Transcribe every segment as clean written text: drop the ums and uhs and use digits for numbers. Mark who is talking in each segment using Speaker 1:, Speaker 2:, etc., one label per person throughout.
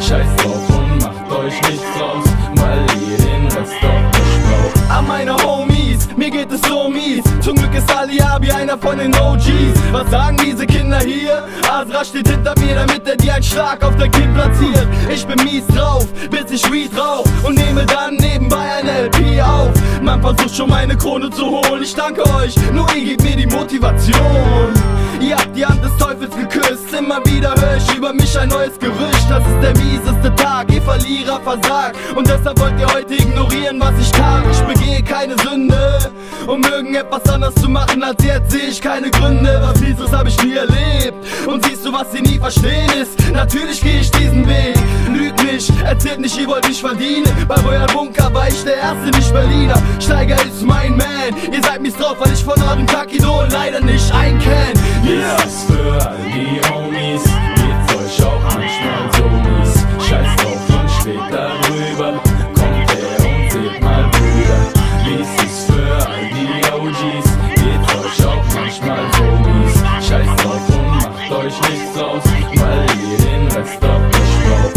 Speaker 1: Scheiß drauf und macht euch nichts raus, weil ihr den Rest doch nicht braucht.
Speaker 2: An meine Homies, mir geht es so mies. Zum Glück ist Aliabi einer von den OGs. Was sagen diese Kinder hier? Asra steht hinter mir, damit er dir einen Schlag auf dein Kinn platziert. Ich bin mies drauf, bis ich Weed rauch und nehme dann nebenbei ein LP auf. Man versucht schon meine Krone zu holen, ich danke euch, nur ihr gebt mir die Motivation. Ihr habt die Hand des Teufels geküsst, immer wieder höre ich über mich ein neues Gerücht. Das ist der mieseste Tag, ihr Verlierer versagt, und deshalb wollt ihr heute ignorieren, was ich tat. Ich begehe keine Sünde, um irgendetwas anders zu machen als jetzt, sehe ich keine Gründe. Was Mieses hab ich nie erlebt, und siehst du, was sie nie verstehen ist? Natürlich gehe ich diesen Weg, lügt nicht, erzählt nicht, ihr wollt mich verdienen. Bei Royal Bunker war ich der erste Nicht-Berliner. Steiger ist mein Man, ihr seid mies drauf, weil ich von euren Kack-Idolen leider nicht einkenn.
Speaker 1: Yeah. Das ist für all die Homies, geht's euch auch manchmal so mies. Scheiß drauf und steht darüber, kommt her und seht mal Brüder. Dies ist für all die OGs, geht's euch auch manchmal so mies. Scheiß drauf und macht euch nichts raus, weil ihr den Rest doch nicht braucht.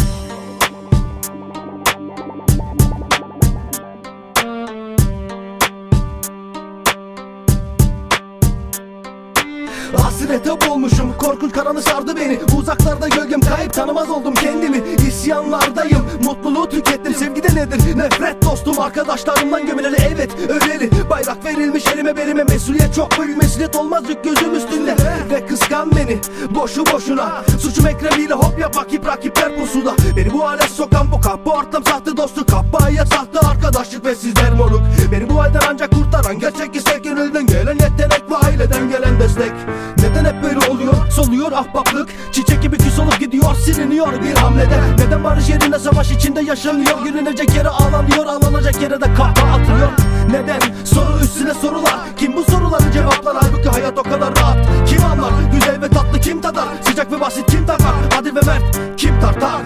Speaker 3: Hasrete olmuşum, korkunç karanlık sardı beni. Uzaklarda gölgem kayıp, tanımaz oldum kendimi. İsyanlardayım, mutluluğu tükettim. Sevgide nedir? Nefret dostum, arkadaşlarımdan gömüleli, evet öleli. Bayrak verilmiş elime belime, mesuliyet çok büyük. Mesuliyet olmaz yük gözüm üstünde. Ve kıskan beni, boşu boşuna. Suçum ekrebiyle hop yap, rakipler pusuda. Beni bu hale sokan bu kapı ortam, sahte dostluk. Kappaya sahte arkadaşlık ve sizler moruk. Beni bu halden ancak kurtaran gerçek istek, gönülden gelen yetenek ve aileden gelen destek. Neden hep böyle oluyor? Soluyor ahbaplık. Çiçek gibi küs olup gidiyor, siliniyor bir hamlede. Neden barış yerine savaş içinde yaşanıyor? Gülünecek yere ağlanıyor, ağlanacak yere de kahkaha atılıyor. Neden? Soru üstüne sorular. Kim bu soruların cevaplar? Halbuki hayat o kadar rahat. Kim anlar? Güzel ve tatlı kim tadar? Sıcak ve basit kim takar? Adil ve mert kim tartar?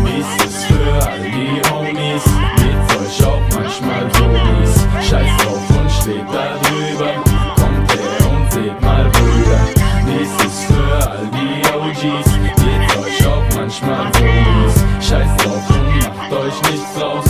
Speaker 1: Dies ist für all die Homies, geht's euch auch manchmal so mies. Scheiß drauf und steht darüber, kommt her und seht mal Brüder. Dies ist für all die OGs, geht's euch auch manchmal so mies. Scheiß drauf und macht euch nichts raus,